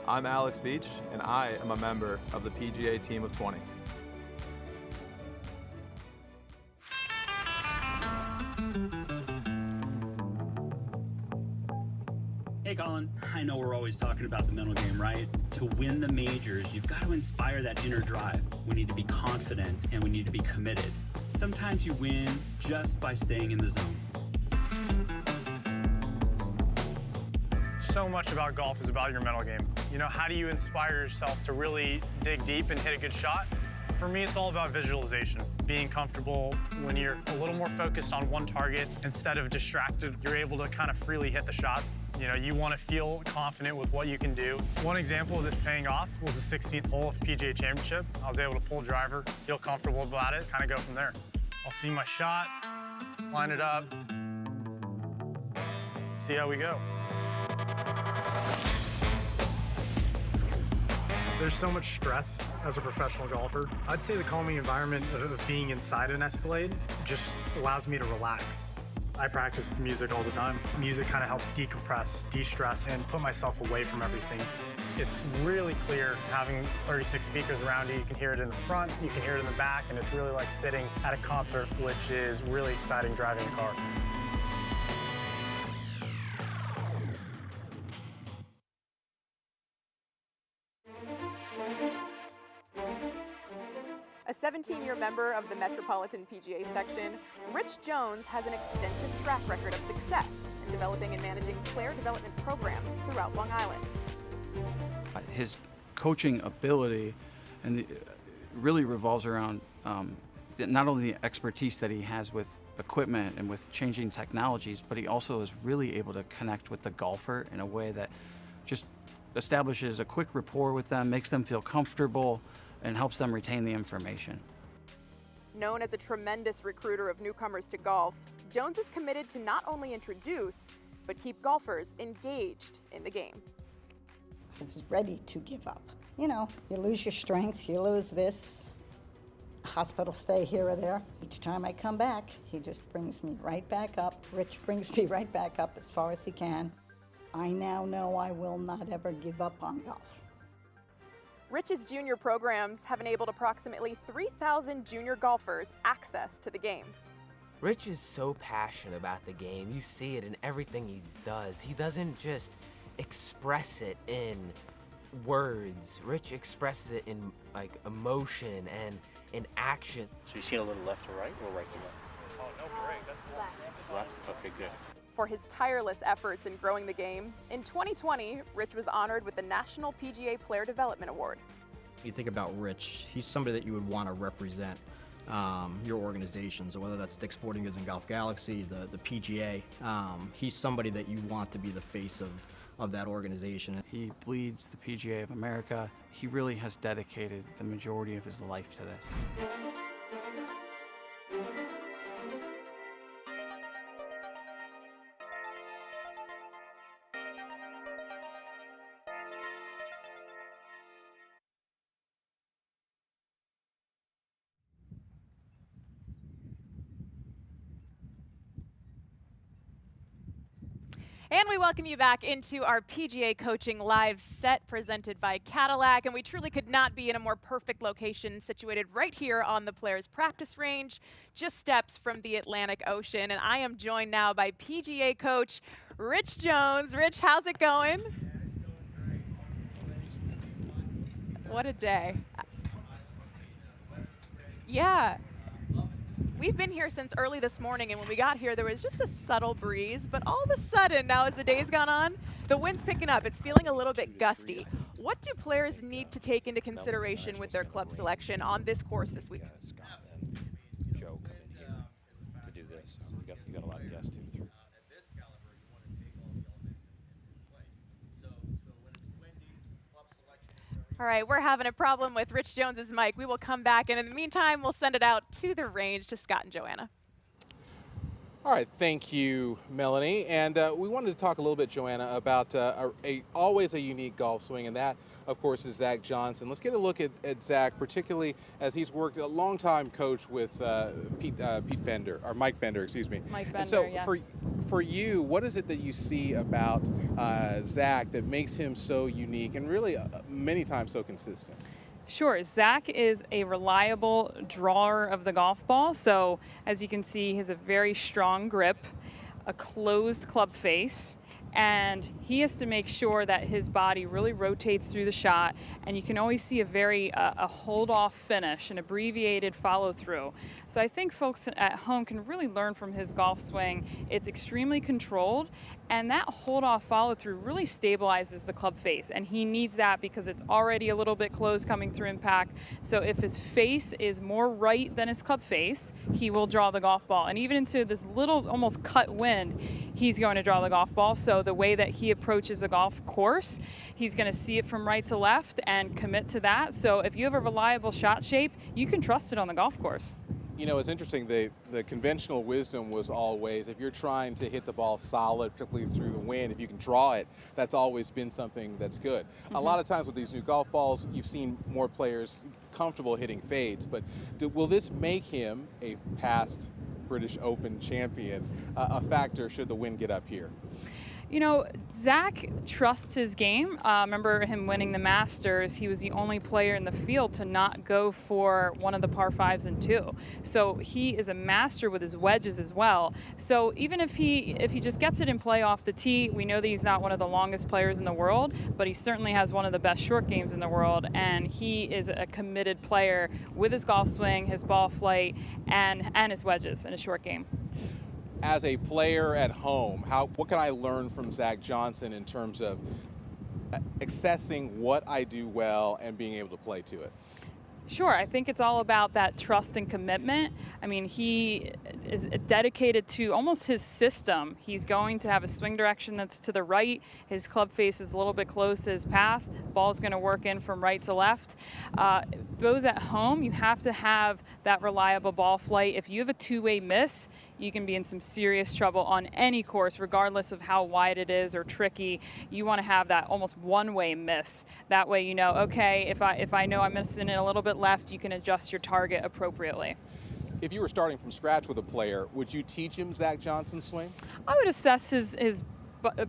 I'm Alex Beach, and I am a member of the PGA Team of 20. Hey Collin, I know we're always talking about the mental game, right? To win the majors, you've got to inspire that inner drive. We need to be confident and we need to be committed. Sometimes you win just by staying in the zone. So much about golf is about your mental game. You know, how do you inspire yourself to really dig deep and hit a good shot? For me, it's all about visualization. Being comfortable when you're a little more focused on one target instead of distracted, you're able to kind of freely hit the shots. You know, you want to feel confident with what you can do. One example of this paying off was the 16th hole of the PGA Championship. I was able to pull driver, feel comfortable about it, kind of go from there. I'll see my shot, line it up, see how we go. There's so much stress as a professional golfer. I'd say the calming environment of being inside an Escalade just allows me to relax. I practice with music all the time. Music kind of helps decompress, de-stress, and put myself away from everything. It's really clear having 36 speakers around you. You can hear it in the front, you can hear it in the back, and it's really like sitting at a concert, which is really exciting driving a car. A 17-year member of the Metropolitan PGA section, Rich Jones has an extensive track record of success in developing and managing player development programs throughout Long Island. His coaching ability really revolves around not only the expertise that he has with equipment and with changing technologies, but he also is really able to connect with the golfer in a way that just establishes a quick rapport with them, makes them feel comfortable, and helps them retain the information. Known as a tremendous recruiter of newcomers to golf, Jones is committed to not only introduce, but keep golfers engaged in the game. I was ready to give up. You know, you lose your strength, you lose this, hospital stay here or there. Each time I come back, he just brings me right back up. Rich brings me right back up as far as he can. I now know I will not ever give up on golf. Rich's junior programs have enabled approximately 3,000 junior golfers access to the game. Rich is so passionate about the game. You see it in everything he does. He doesn't just express it in words. Rich expresses it in like emotion and in action. So you seen a little left to right or right to left? Oh, no break. That's left. Left? Okay, good. For his tireless efforts in growing the game, in 2020, Rich was honored with the National PGA Player Development Award. You think about Rich, he's somebody that you would want to represent your organization. So whether that's Dick's Sporting Goods and Golf Galaxy, the PGA, he's somebody that you want to be the face of that organization. He bleeds the PGA of America. He really has dedicated the majority of his life to this. And we welcome you back into our PGA Coaching live set presented by Cadillac. And we truly could not be in a more perfect location, situated right here on the Players Practice Range, just steps from the Atlantic Ocean. And I am joined now by PGA coach Rich Jones. Rich, how's it going? What a day. Yeah. We've been here since early this morning, and when we got here, there was just a subtle breeze, but all of a sudden, now as the day's gone on, the wind's picking up. It's feeling a little bit gusty. What do players need to take into consideration with their club selection on this course this week? Joe come in here to do this. You got a lot of guests too. All right, we're having a problem with Rich Jones's mic. We will come back, and in the meantime, we'll send it out to the range to Scott and Joanna. All right, thank you, Melanie. And we wanted to talk a little bit, Joanna, about always a unique golf swing, and that, of course, is Zach Johnson. Let's get a look at Zach, particularly as he's worked a long-time coach with Mike Bender, excuse me. Mike Bender, and so yes. For you, what is it that you see about Zach that makes him so unique and really many times so consistent? Sure. Zach is a reliable drawer of the golf ball. So as you can see, he has a very strong grip, a closed club face, and he has to make sure that his body really rotates through the shot, and you can always see a very a hold-off finish, an abbreviated follow-through. So I think folks at home can really learn from his golf swing. It's extremely controlled, and that hold-off follow-through really stabilizes the club face, and he needs that because it's already a little bit closed coming through impact. So if his face is more right than his club face, he will draw the golf ball. And even into this little almost cut wind, he's going to draw the golf ball. So the way that he approaches the golf course, he's going to see it from right to left and commit to that. So if you have a reliable shot shape, you can trust it on the golf course. You know, it's interesting, the conventional wisdom was always, if you're trying to hit the ball solid, particularly through the wind, if you can draw it, that's always been something that's good. A lot of times with these new golf balls, you've seen more players comfortable hitting fades, but will this make him, a past British Open champion, a factor should the wind get up here? You know, Zach trusts his game. Remember him winning the Masters. He was the only player in the field to not go for one of the par 5s and 2. So he is a master with his wedges as well. So even if he just gets it in play off the tee, we know that he's not one of the longest players in the world, but he certainly has one of the best short games in the world, and he is a committed player with his golf swing, his ball flight, and his wedges and his short game. As a player at home, what can I learn from Zach Johnson in terms of accessing what I do well and being able to play to it? Sure, I think it's all about that trust and commitment. I mean, he is dedicated to almost his system. He's going to have a swing direction that's to the right. His club face is a little bit close to his path. Ball's going to work in from right to left. Those at home, you have to have that reliable ball flight. If you have a two-way miss, you can be in some serious trouble on any course, regardless of how wide it is or tricky. You want to have that almost one-way miss. That way you know, okay, if I know I'm missing it a little bit left, you can adjust your target appropriately. If you were starting from scratch with a player, would you teach him Zach Johnson's swing? I would assess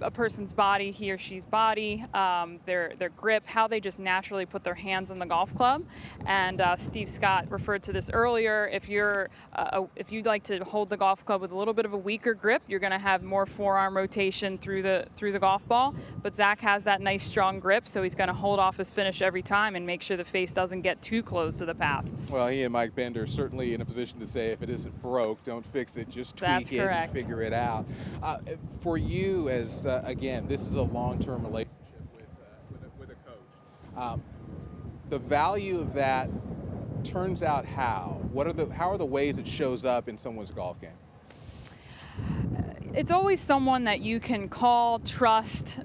a person's body, he or she's body, their grip, how they just naturally put their hands on the golf club. And Steve Scott referred to this earlier. If you'd like to hold the golf club with a little bit of a weaker grip, you're going to have more forearm rotation through the golf ball. But Zach has that nice strong grip, so he's going to hold off his finish every time and make sure the face doesn't get too close to the path. Well, he and Mike Bender are certainly in a position to say, if it isn't broke, don't fix it, just tweak it and figure it out. For you, as again, this is a long-term relationship with a coach. The value of that turns out how? How are the ways it shows up in someone's golf game? It's always someone that you can call, trust,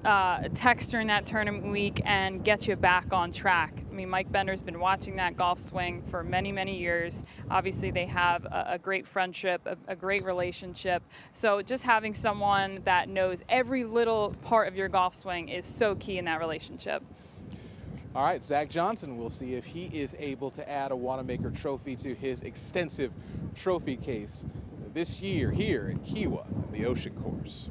text during that tournament week, and get you back on track. I mean, Mike Bender's been watching that golf swing for many, many years. Obviously, they have a great friendship, a great relationship. So just having someone that knows every little part of your golf swing is so key in that relationship. All right, Zach Johnson, we'll see if he is able to add a Wanamaker trophy to his extensive trophy case this year here at Kiawah on the Ocean Course.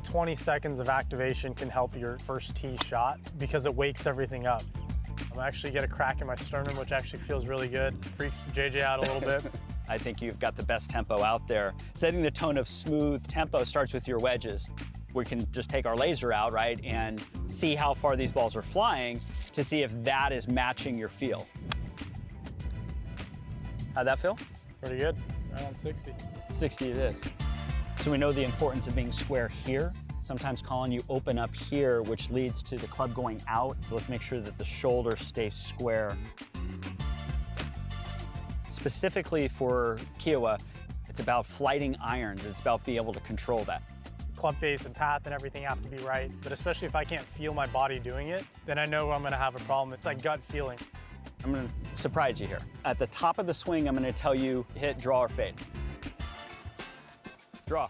"20 seconds of activation can help your first tee shot because it wakes everything up. I actually get a crack in my sternum, which actually feels really good. Freaks JJ out a little bit. I think you've got the best tempo out there. Setting the tone of smooth tempo starts with your wedges. We can just take our laser out, right, and see how far these balls are flying to see if that is matching your feel. How'd that feel? Pretty good, right on 60. 60 it is. So we know the importance of being square here. Sometimes, Collin, you open up here, which leads to the club going out. So let's make sure that the shoulder stays square. Specifically for Kiawah, it's about flighting irons. It's about being able to control that. Club face and path and everything have to be right, but especially if I can't feel my body doing it, then I know I'm going to have a problem. It's like gut feeling. I'm going to surprise you here. At the top of the swing, I'm going to tell you hit, draw, or fade. Draw.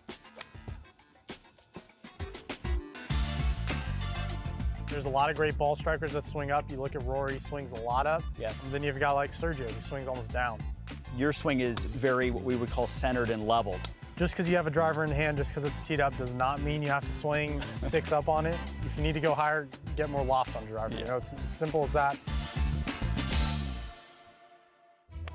There's a lot of great ball strikers that swing up. You look at Rory, he swings a lot up. Yes. And then you've got like Sergio, who swings almost down. Your swing is very, what we would call, centered and leveled. Just because you have a driver in hand, just because it's teed up, does not mean you have to swing 6 up on it. If you need to go higher, get more loft on your driver. You know, it's as simple as that.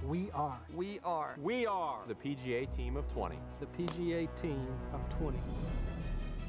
We are the PGA team of 20. the PGA team of 20.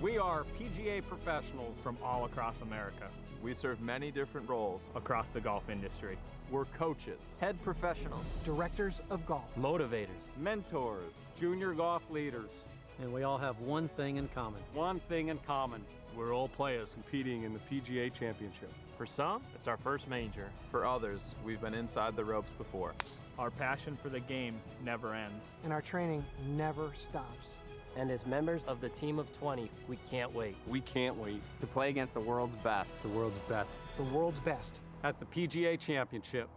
We are PGA professionals From all across America, We serve many different roles. across the golf industry. We're coaches, Head professionals, directors of golf, Motivators. mentors, junior golf leaders. and we all have one thing in common. One thing in common. We're all players competing in the PGA Championship. For some, it's our first major. For others, we've been inside the ropes before. Our passion for the game never ends. And our training never stops. And as members of the team of 20, we can't wait. We can't wait To play against the world's best. The world's best. The world's best. at the PGA Championship.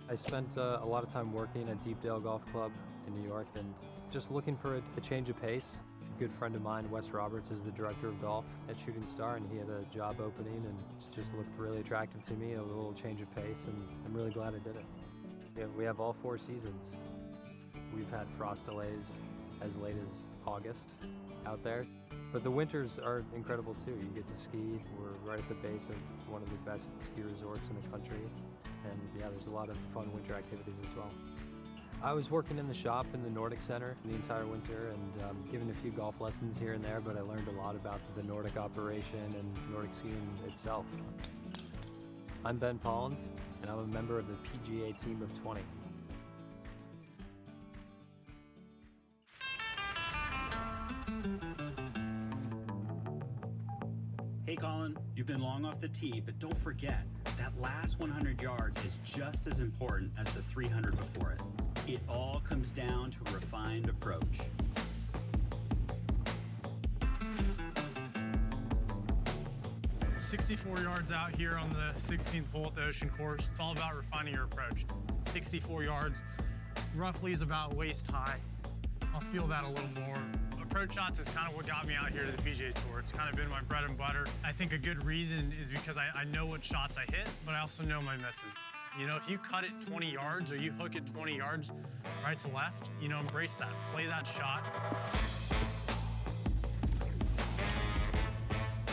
I spent a lot of time working at Deepdale Golf Club in New York and just looking for a change of pace. A good friend of mine, Wes Roberts, is the director of golf at Shooting Star, and he had a job opening and it just looked really attractive to me, a little change of pace, and I'm really glad I did it. Yeah, we have all 4 seasons. We've had frost delays as late as August out there, but the winters are incredible too. You get to ski. We're right at the base of one of the best ski resorts in the country, and yeah, there's a lot of fun winter activities as well. I was working in the shop in the Nordic Center the entire winter and giving a few golf lessons here and there, but I learned a lot about the Nordic operation and Nordic skiing itself. I'm Ben Polland, and I'm a member of the PGA team of 20. Hey Collin, you've been long off the tee, but don't forget, that last 100 yards is just as important as the 300 before it. It all comes down to a refined approach. We're 64 yards out here on the 16th hole at the Ocean Course. It's all about refining your approach. 64 yards roughly is about waist high. I'll feel that a little more. Approach shots is kind of what got me out here to the PGA Tour. It's kind of been my bread and butter. I think a good reason is because I know what shots I hit, but I also know my misses. You know, if you cut it 20 yards or you hook it 20 yards right to left, you know, embrace that. Play that shot.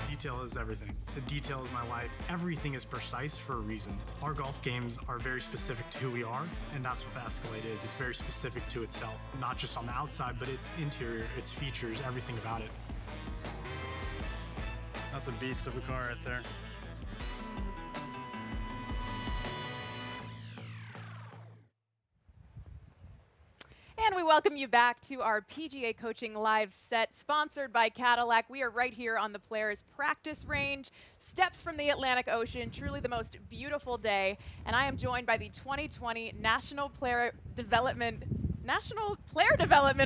Detail is everything. The detail is my life. Everything is precise for a reason. Our golf games are very specific to who we are, and that's what the Escalade is. It's very specific to itself, not just on the outside, but its interior, its features, everything about it. That's a beast of a car right there. And we welcome you back to our PGA Coaching Live set, sponsored by Cadillac. We are right here on the Players Practice Range, steps from the Atlantic Ocean, truly the most beautiful day. And I am joined by the 2020 National Player Development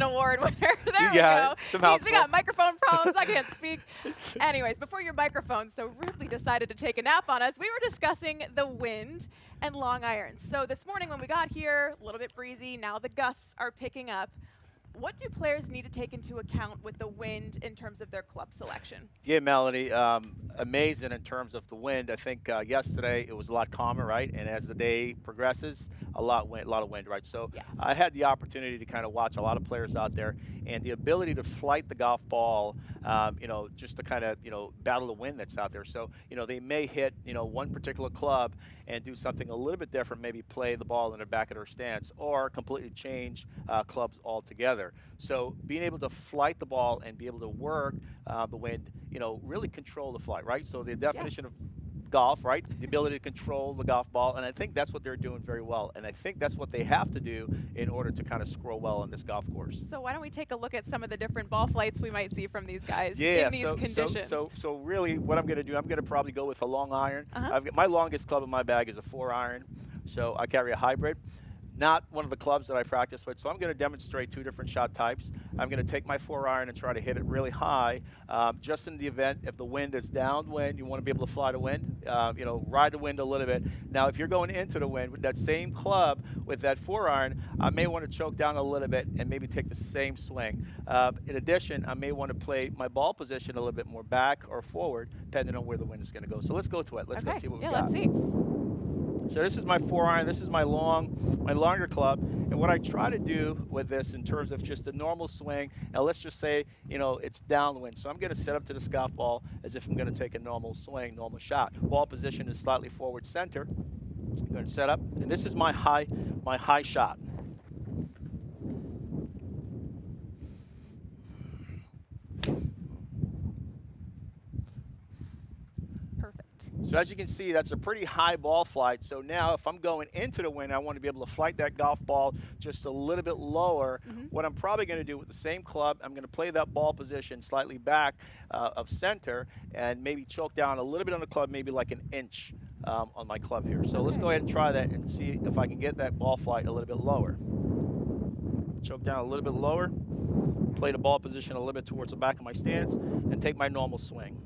Award winner. There we go. Jeez, we got microphone problems. I can't speak. Anyways, before your microphone so rudely decided to take a nap on us, we were discussing the wind and long irons. So this morning when we got here, a little bit breezy, now the gusts are picking up. What do players need to take into account with the wind in terms of their club selection? Yeah, Melanie, amazing in terms of the wind. I think yesterday it was a lot calmer, right? And as the day progresses, a lot of wind, right? So I had the opportunity to kind of watch a lot of players out there, and the ability to flight the golf ball, you know, just to kind of, you know, battle the wind that's out there. So, you know, they may hit, you know, one particular club and do something a little bit different, maybe play the ball in the back of their stance, or completely change clubs altogether. So being able to flight the ball and be able to work the wind, you know, really control the flight, right? So the definition of golf, right? The ability to control the golf ball, and I think that's what they're doing very well, and I think that's what they have to do in order to kind of score well on this golf course. So why don't we take a look at some of the different ball flights we might see from these guys in these conditions? So really what I'm going to do, I'm going to probably go with a long iron. I've got, my longest club in my bag is a 4-iron, so I carry a hybrid. Not one of the clubs that I practice with, so I'm going to demonstrate 2 different shot types. I'm going to take my 4-iron and try to hit it really high, just in the event if the wind is downwind, you want to be able to fly the wind, you know, ride the wind a little bit. Now, if you're going into the wind with that same club, with that 4-iron, I may want to choke down a little bit and maybe take the same swing. In addition, I may want to play my ball position a little bit more back or forward, depending on where the wind is going to go. So let's go to it. Let's go see what we got. Let's see. So this is my 4-iron, this is my longer club, and what I try to do with this in terms of just a normal swing, now let's just say, you know, it's downwind, so I'm going to set up to this golf ball as if I'm going to take a normal swing, normal shot. Ball position is slightly forward center. I'm going to set up, and this is my high shot. So as you can see, that's a pretty high ball flight. So now if I'm going into the wind, I want to be able to flight that golf ball just a little bit lower. What I'm probably going to do with the same club, I'm going to play that ball position slightly back of center and maybe choke down a little bit on the club, maybe like an inch on my club here. So let's go ahead and try that and see if I can get that ball flight a little bit lower. Choke down a little bit lower, play the ball position a little bit towards the back of my stance, and take my normal swing.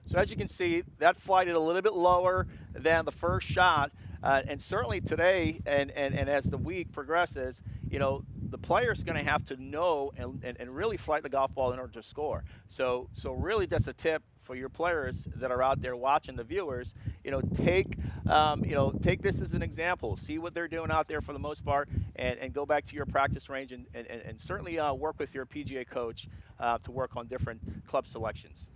So as you can see, that flighted a little bit lower than the first shot, and certainly today, and as the week progresses, you know, the player's going to have to know and really flight the golf ball in order to score. So really, that's a tip for your players that are out there watching, the viewers. You know, take this as an example. See what they're doing out there for the most part, and go back to your practice range and certainly work with your PGA coach to work on different club selections.